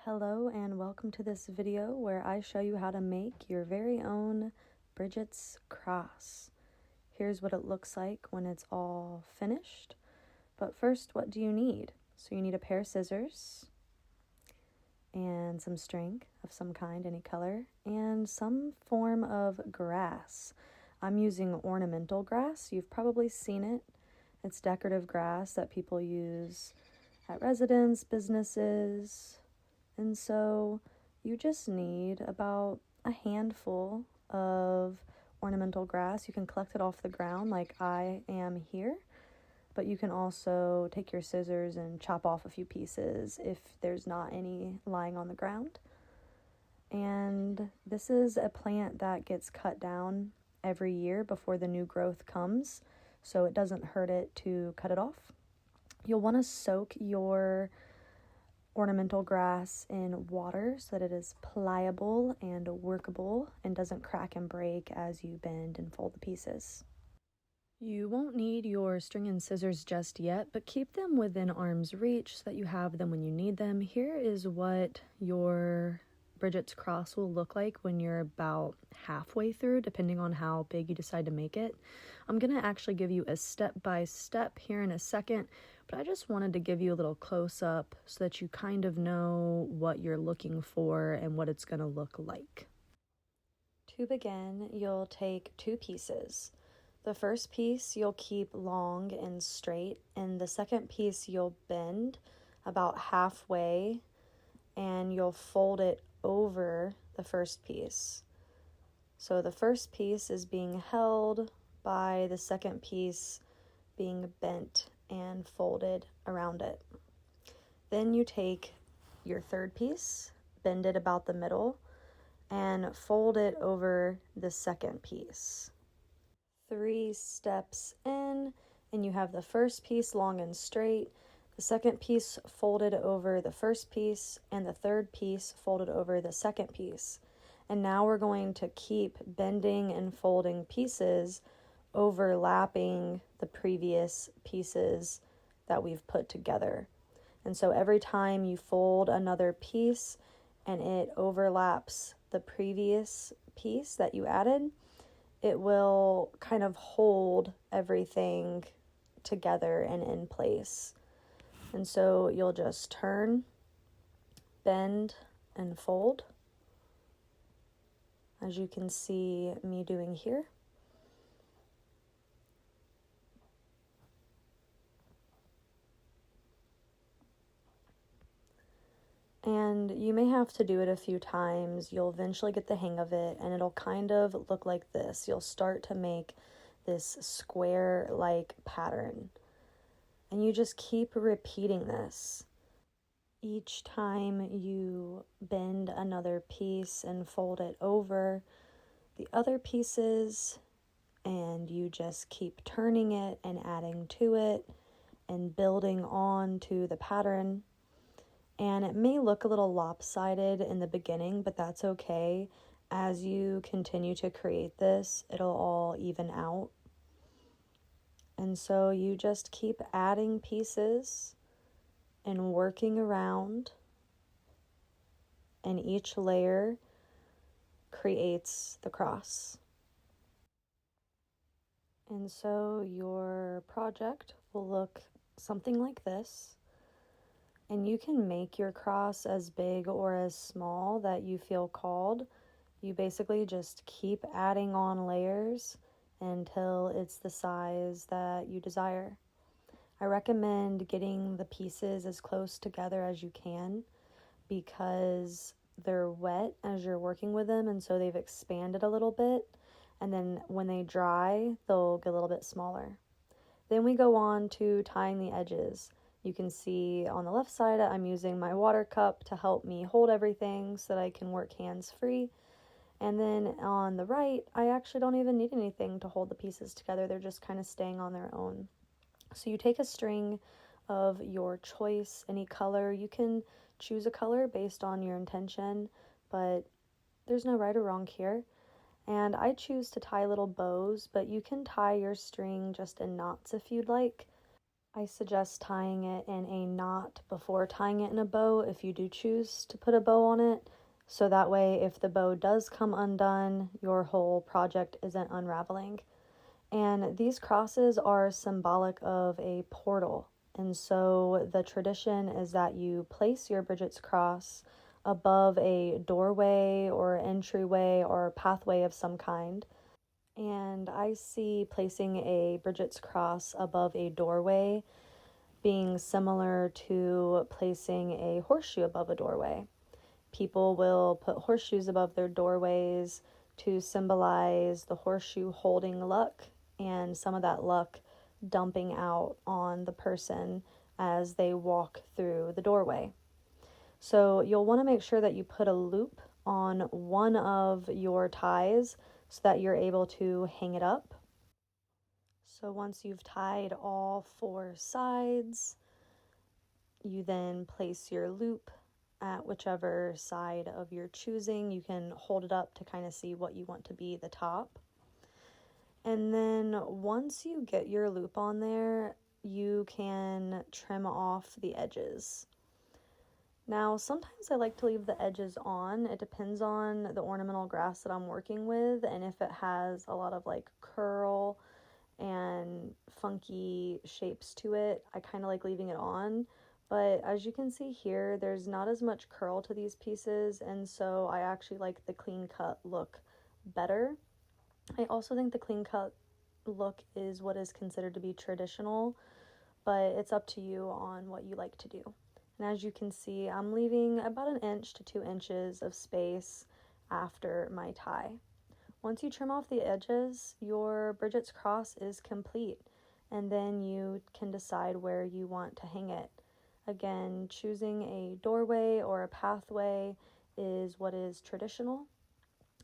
Hello and welcome to this video where I show you how to make your very own Brigit's Cross. Here's what it looks like when it's all finished. But first, what do you need? So you need a pair of scissors and some string of some kind, any color, and some form of grass. I'm using ornamental grass. You've probably seen it. It's decorative grass that people use at residence, businesses. And so you just need about a handful of ornamental grass. You can collect it off the ground like I am here, but you can also take your scissors and chop off a few pieces if there's not any lying on the ground. And this is a plant that gets cut down every year before the new growth comes, so it doesn't hurt it to cut it off. You'll want to soak your ornamental grass in water so that it is pliable and workable and doesn't crack and break as you bend and fold the pieces. You won't need your string and scissors just yet, but keep them within arm's reach so that you have them when you need them. Here is what your Brigit's Cross will look like when you're about halfway through, depending on how big you decide to make it. I'm going to actually give you a step-by-step here in a second, but I just wanted to give you a little close-up so that you kind of know what you're looking for and what it's going to look like. To begin, you'll take two pieces. The first piece you'll keep long and straight, and the second piece you'll bend about halfway, and you'll fold it over the first piece. So the first piece is being held by the second piece being bent and folded around it. Then you take your third piece, bend it about the middle, and fold it over the second piece. 3 steps in, and you have the first piece long and straight, the second piece folded over the first piece, and the third piece folded over the second piece. And now we're going to keep bending and folding pieces, overlapping the previous pieces that we've put together. And so every time you fold another piece and it overlaps the previous piece that you added, it will kind of hold everything together and in place. And so you'll just turn, bend, and fold, as you can see me doing here. And you may have to do it a few times. You'll eventually get the hang of it, and it'll kind of look like this. You'll start to make this square-like pattern. And you just keep repeating this. Each time you bend another piece and fold it over the other pieces, and you just keep turning it and adding to it and building on to the pattern. And it may look a little lopsided in the beginning, but that's okay. As you continue to create this, it'll all even out. And so you just keep adding pieces and working around, and each layer creates the cross. And so your project will look something like this. And you can make your cross as big or as small that you feel called. You basically just keep adding on layers until it's the size that you desire. I recommend getting the pieces as close together as you can because they're wet as you're working with them, and so they've expanded a little bit. And then when they dry, they'll get a little bit smaller. Then we go on to tying the edges. You can see on the left side, I'm using my water cup to help me hold everything so that I can work hands-free. And then on the right, I actually don't even need anything to hold the pieces together. They're just kind of staying on their own. So you take a string of your choice, any color. You can choose a color based on your intention, but there's no right or wrong here. And I choose to tie little bows, but you can tie your string just in knots if you'd like. I suggest tying it in a knot before tying it in a bow if you do choose to put a bow on it. So that way, if the bow does come undone, your whole project isn't unraveling. And these crosses are symbolic of a portal. And so the tradition is that you place your Brigit's cross above a doorway or entryway or pathway of some kind. And I see placing a Brigit's cross above a doorway being similar to placing a horseshoe above a doorway. People will put horseshoes above their doorways to symbolize the horseshoe holding luck and some of that luck dumping out on the person as they walk through the doorway. So you'll want to make sure that you put a loop on one of your ties so that you're able to hang it up. So once you've tied all 4 sides, you then place your loop at whichever side of your choosing. You can hold it up to kind of see what you want to be the top. And then once you get your loop on there, you can trim off the edges. Now, sometimes I like to leave the edges on. It depends on the ornamental grass that I'm working with and if it has a lot of like curl and funky shapes to it. I kind of like leaving it on. But as you can see here, there's not as much curl to these pieces, and so I actually like the clean cut look better. I also think the clean cut look is what is considered to be traditional, but it's up to you on what you like to do. And as you can see, I'm leaving about 1 inch to 2 inches of space after my tie. Once you trim off the edges, your Brigit's cross is complete, and then you can decide where you want to hang it. Again, choosing a doorway or a pathway is what is traditional,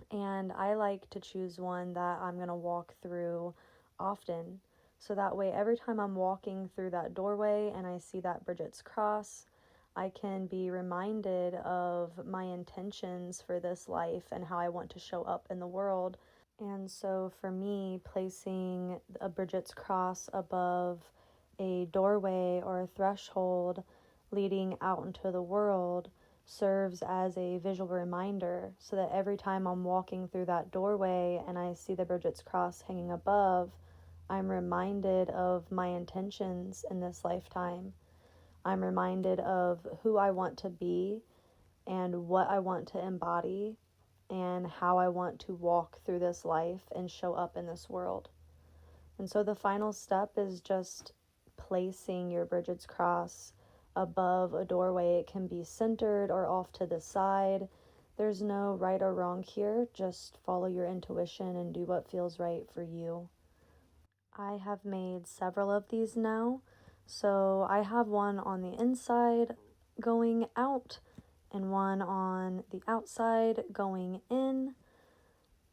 and I like to choose one that I'm going to walk through often. So that way, every time I'm walking through that doorway and I see that Brigit's cross, I can be reminded of my intentions for this life and how I want to show up in the world. And so for me, placing a Brigit's cross above a doorway or a threshold leading out into the world serves as a visual reminder so that every time I'm walking through that doorway and I see the Brigit's cross hanging above, I'm reminded of my intentions in this lifetime. I'm reminded of who I want to be and what I want to embody and how I want to walk through this life and show up in this world. And so the final step is just placing your Brigit's cross above a doorway. It can be centered or off to the side. There's no right or wrong here. Just follow your intuition and do what feels right for you. I have made several of these now. So I have one on the inside going out and one on the outside going in.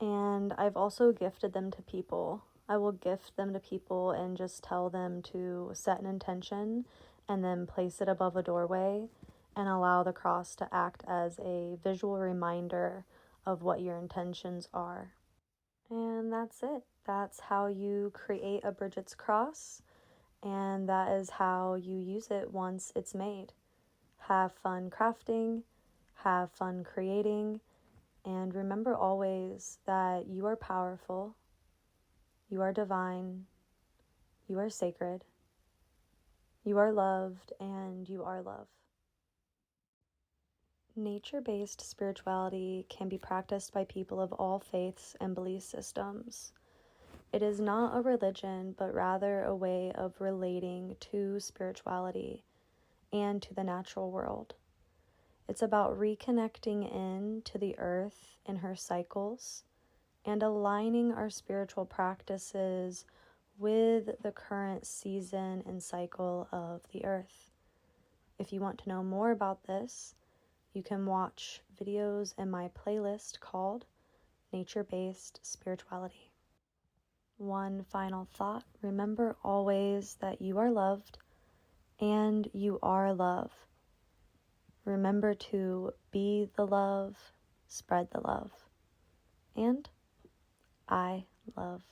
And I've also gifted them to people. I will gift them to people and just tell them to set an intention and then place it above a doorway and allow the cross to act as a visual reminder of what your intentions are. And that's it. That's how you create a Brigit's cross, and that is how you use it once it's made. Have fun crafting, have fun creating, and remember always that you are powerful, you are divine, you are sacred, you are loved, and you are love. Nature-based spirituality can be practiced by people of all faiths and belief systems. It is not a religion, but rather a way of relating to spirituality and to the natural world. It's about reconnecting in to the earth and her cycles and aligning our spiritual practices with the current season and cycle of the earth. If you want to know more about this, you can watch videos in my playlist called Nature-Based Spirituality. One final thought, remember always that you are loved and you are love. Remember to be the love, spread the love, and I love.